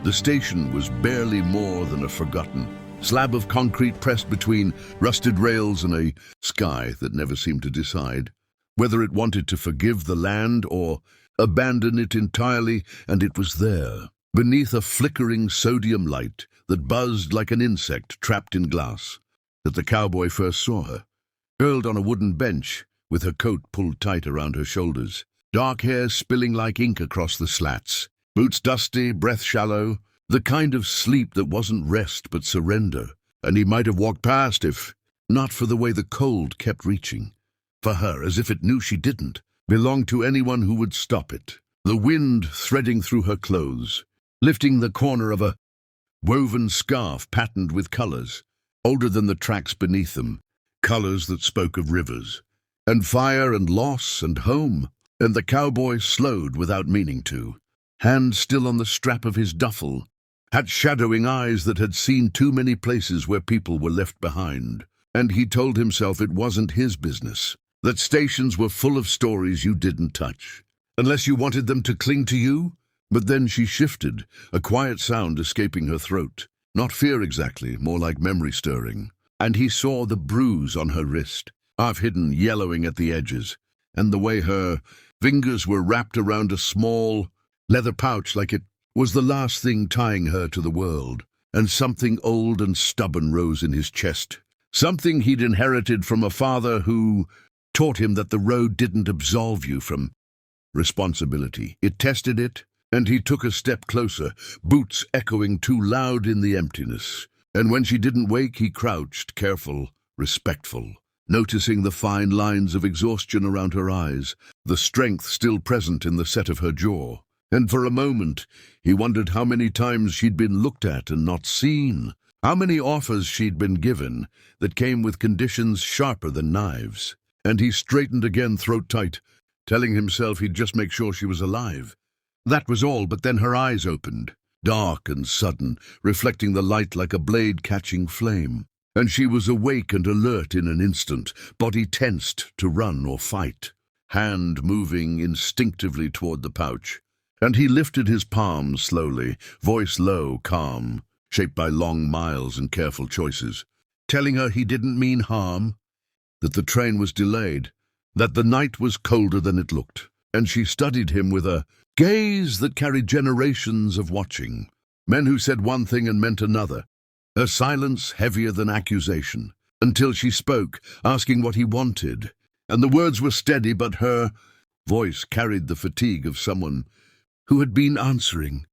The station was barely more than a forgotten slab of concrete pressed between rusted rails and a sky that never seemed to decide whether it wanted to forgive the land or abandon it entirely, and it was there, beneath a flickering sodium light that buzzed like an insect trapped in glass, that the cowboy first saw her, curled on a wooden bench with her coat pulled tight around her shoulders, dark hair spilling like ink across the slats, boots dusty, breath shallow, the kind of sleep that wasn't rest but surrender, and he might have walked past if not for the way the cold kept reaching. For her, as if it knew she didn't belong to anyone who would stop it. The wind threading through her clothes, lifting the corner of a woven scarf patterned with colors, older than the tracks beneath them, colors that spoke of rivers, and fire and loss and home. And the cowboy slowed without meaning to, hand still on the strap of his duffel, had shadowing eyes that had seen too many places where people were left behind. And he told himself it wasn't his business, that stations were full of stories you didn't touch, unless you wanted them to cling to you. But then she shifted, a quiet sound escaping her throat. Not fear exactly, more like memory stirring. And he saw the bruise on her wrist, half-hidden, yellowing at the edges, and the way her fingers were wrapped around a small leather pouch like it was the last thing tying her to the world. And something old and stubborn rose in his chest, something he'd inherited from a father who taught him that the road didn't absolve you from responsibility. It tested it, and he took a step closer, boots echoing too loud in the emptiness. And when she didn't wake, he crouched, careful, respectful, noticing the fine lines of exhaustion around her eyes, the strength still present in the set of her jaw. And for a moment, he wondered how many times she'd been looked at and not seen, how many offers she'd been given that came with conditions sharper than knives. And he straightened again, throat tight, telling himself he'd just make sure she was alive. That was all, but then her eyes opened, dark and sudden, reflecting the light like a blade catching flame. And she was awake and alert in an instant, body tensed to run or fight, hand moving instinctively toward the pouch. And he lifted his palms slowly, voice low, calm, shaped by long miles and careful choices, telling her he didn't mean harm, that the train was delayed, that the night was colder than it looked. And she studied him with a gaze that carried generations of watching, men who said one thing and meant another, her silence heavier than accusation, until she spoke, asking what he wanted. And the words were steady, but her voice carried the fatigue of someone who had been answering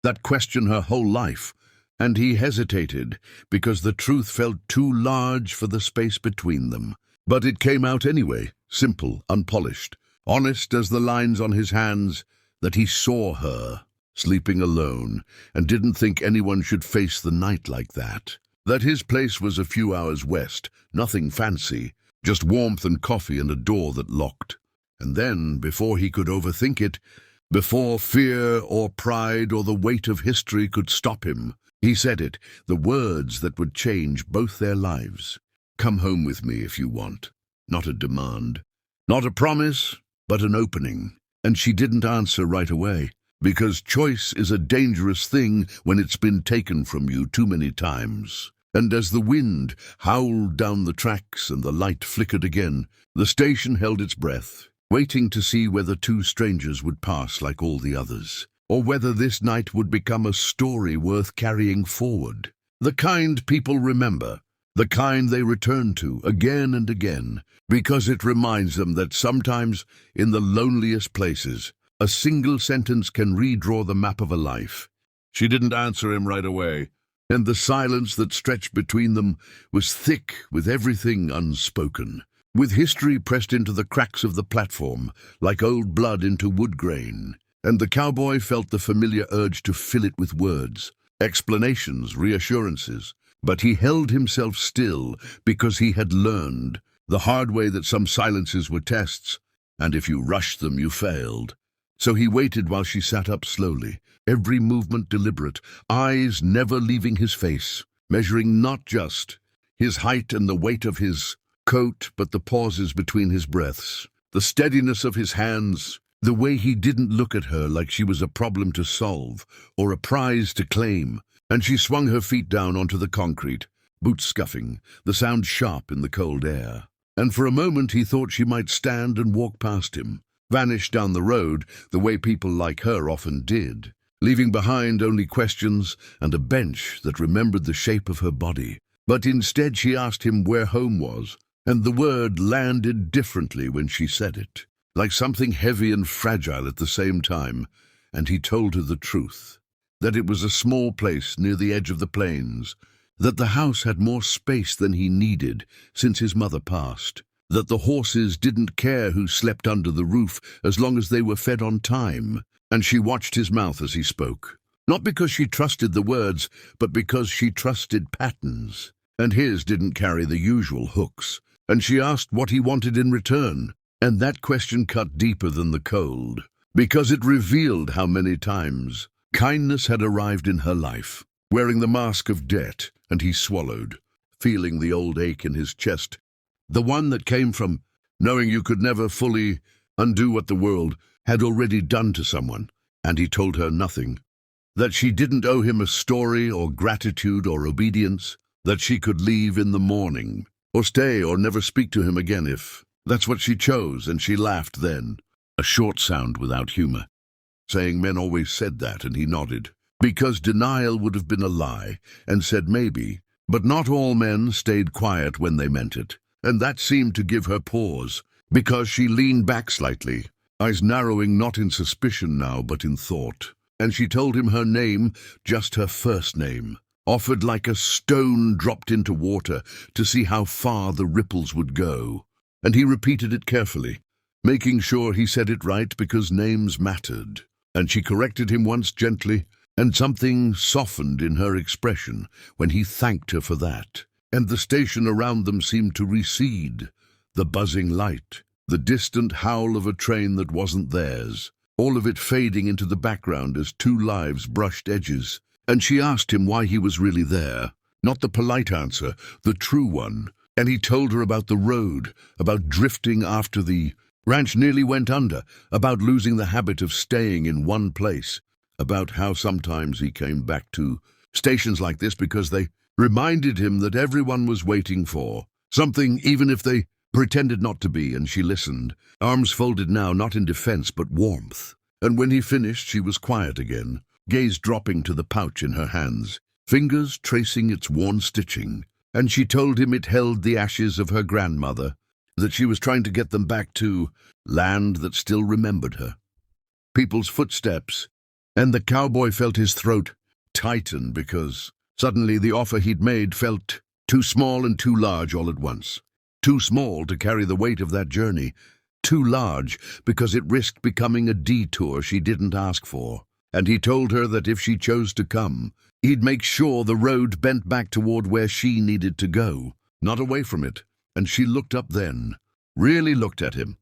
that question her whole life. And he hesitated, because the truth felt too large for the space between them. But it came out anyway, simple, unpolished, honest as the lines on his hands, that he saw her, sleeping alone, and didn't think anyone should face the night like that. That his place was a few hours west, nothing fancy, just warmth and coffee and a door that locked. And then, before he could overthink it, before fear or pride or the weight of history could stop him, he said it, the words that would change both their lives. Come home with me if you want. Not a demand, not a promise, but an opening. And she didn't answer right away, because choice is a dangerous thing when it's been taken from you too many times. And as the wind howled down the tracks and the light flickered again, the station held its breath, waiting to see whether two strangers would pass like all the others, or whether this night would become a story worth carrying forward. The kind people remember, the kind they return to again and again, because it reminds them that sometimes, in the loneliest places, a single sentence can redraw the map of a life. She didn't answer him right away, and the silence that stretched between them was thick with everything unspoken, with history pressed into the cracks of the platform, like old blood into wood grain. And the cowboy felt the familiar urge to fill it with words, explanations, reassurances. But he held himself still because he had learned the hard way that some silences were tests, and if you rushed them, you failed. So he waited while she sat up slowly, every movement deliberate, eyes never leaving his face, measuring not just his height and the weight of his coat, but the pauses between his breaths, the steadiness of his hands, The way he didn't look at her like she was a problem to solve or a prize to claim, and she swung her feet down onto the concrete, boots scuffing, the sound sharp in the cold air. And for a moment he thought she might stand and walk past him, vanish down the road the way people like her often did, leaving behind only questions and a bench that remembered the shape of her body. But instead she asked him where home was, and the word landed differently when she said it, like something heavy and fragile at the same time, and he told her the truth, that it was a small place near the edge of the plains, that the house had more space than he needed since his mother passed, that the horses didn't care who slept under the roof as long as they were fed on time, and she watched his mouth as he spoke, not because she trusted the words, but because she trusted patterns, and his didn't carry the usual hooks, and she asked what he wanted in return, and that question cut deeper than the cold, because it revealed how many times kindness had arrived in her life, wearing the mask of debt, and he swallowed, feeling the old ache in his chest, the one that came from knowing you could never fully undo what the world had already done to someone. And he told her nothing, that she didn't owe him a story or gratitude or obedience, that she could leave in the morning, or stay or never speak to him again if that's what she chose. And she laughed then, a short sound without humor, saying men always said that, and he nodded, because denial would have been a lie, and said maybe, but not all men stayed quiet when they meant it, and that seemed to give her pause, because she leaned back slightly, eyes narrowing not in suspicion now but in thought, and she told him her name, just her first name, offered like a stone dropped into water to see how far the ripples would go, and he repeated it carefully, making sure he said it right because names mattered, and she corrected him once gently, and something softened in her expression when he thanked her for that, and the station around them seemed to recede, the buzzing light, the distant howl of a train that wasn't theirs, all of it fading into the background as two lives brushed edges, and she asked him why he was really there, not the polite answer, the true one, and he told her about the road, about drifting after the ranch nearly went under, about losing the habit of staying in one place, about how sometimes he came back to stations like this because they reminded him that everyone was waiting for something, even if they pretended not to be, and she listened, arms folded now not in defense but warmth. And when he finished, she was quiet again, gaze dropping to the pouch in her hands, fingers tracing its worn stitching, and she told him it held the ashes of her grandmother, that she was trying to get them back to land that still remembered her. People's footsteps, and the cowboy felt his throat tighten because suddenly the offer he'd made felt too small and too large all at once. Too small to carry the weight of that journey, too large because it risked becoming a detour she didn't ask for. And he told her that if she chose to come, he'd make sure the road bent back toward where she needed to go, not away from it. And she looked up then, really looked at him,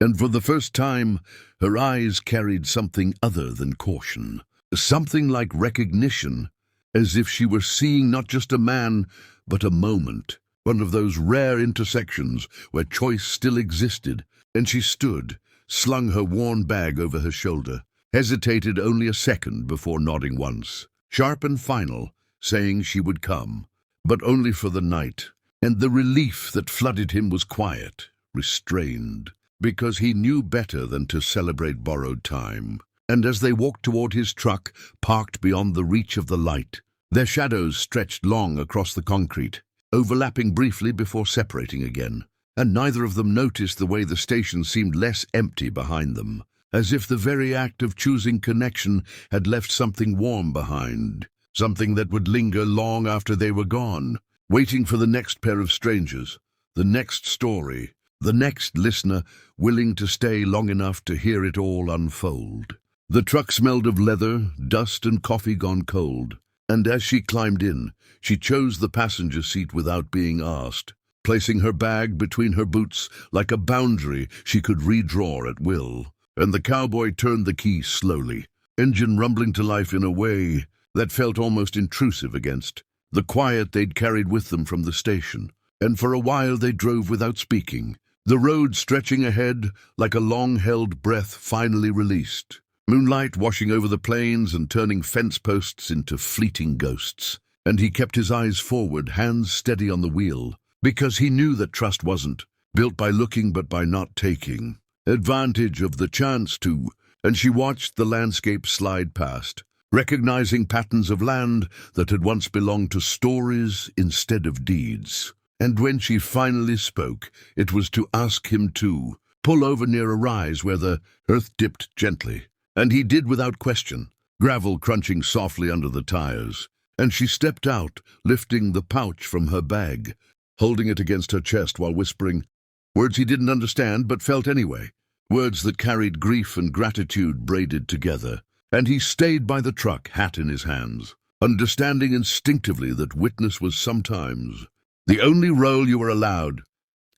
and for the first time, her eyes carried something other than caution, something like recognition, as if she were seeing not just a man, but a moment, one of those rare intersections where choice still existed. And she stood, slung her worn bag over her shoulder, hesitated only a second before nodding once, sharp and final, saying she would come, but only for the night. And the relief that flooded him was quiet, restrained, because he knew better than to celebrate borrowed time. And as they walked toward his truck, parked beyond the reach of the light, their shadows stretched long across the concrete, overlapping briefly before separating again, and neither of them noticed the way the station seemed less empty behind them, as if the very act of choosing connection had left something warm behind, something that would linger long after they were gone, waiting for the next pair of strangers, the next story, the next listener willing to stay long enough to hear it all unfold. The truck smelled of leather, dust, and coffee gone cold, and as she climbed in, she chose the passenger seat without being asked, placing her bag between her boots like a boundary she could redraw at will. And the cowboy turned the key slowly, engine rumbling to life in a way that felt almost intrusive against the quiet they'd carried with them from the station. And for a while they drove without speaking, The road stretching ahead like a long-held breath finally released. Moonlight washing over the plains and turning fence posts into fleeting ghosts. And he kept his eyes forward, hands steady on the wheel, because he knew that trust wasn't built by looking but by not taking advantage of the chance to. And she watched the landscape slide past, recognizing patterns of land that had once belonged to stories instead of deeds. And when she finally spoke, it was to ask him to pull over near a rise where the earth dipped gently. And he did without question, gravel crunching softly under the tires. And she stepped out, lifting the pouch from her bag, holding it against her chest while whispering words he didn't understand but felt anyway, words that carried grief and gratitude braided together. And he stayed by the truck, hat in his hands, understanding instinctively that witness was sometimes the only role you were allowed.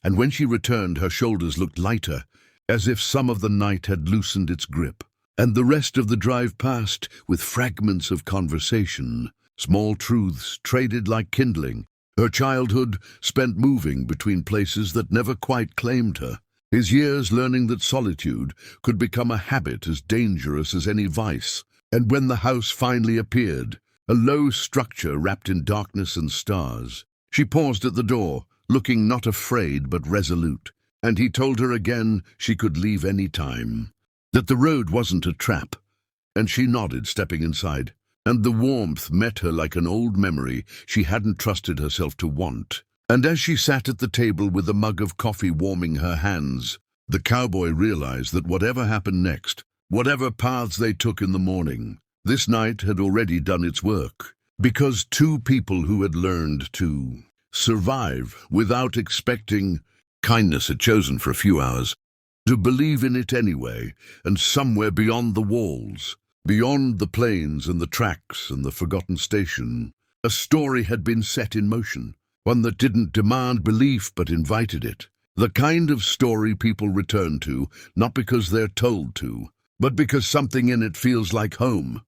And when she returned, her shoulders looked lighter, as if some of the night had loosened its grip. And the rest of the drive passed with fragments of conversation, small truths traded like kindling, her childhood spent moving between places that never quite claimed her, his years learning that solitude could become a habit as dangerous as any vice. And when the house finally appeared, a low structure wrapped in darkness and stars, she paused at the door, looking not afraid but resolute. And he told her again she could leave any time, that the road wasn't a trap. And she nodded, stepping inside. And the warmth met her like an old memory she hadn't trusted herself to want. And as she sat at the table with a mug of coffee warming her hands, the cowboy realized that whatever happened next, whatever paths they took in the morning, this night had already done its work. Because two people who had learned to survive without expecting kindness had chosen for a few hours to believe in it anyway, and somewhere beyond the walls, beyond the plains and the tracks and the forgotten station, a story had been set in motion, one that didn't demand belief but invited it. The kind of story people return to, not because they're told to, but because something in it feels like home.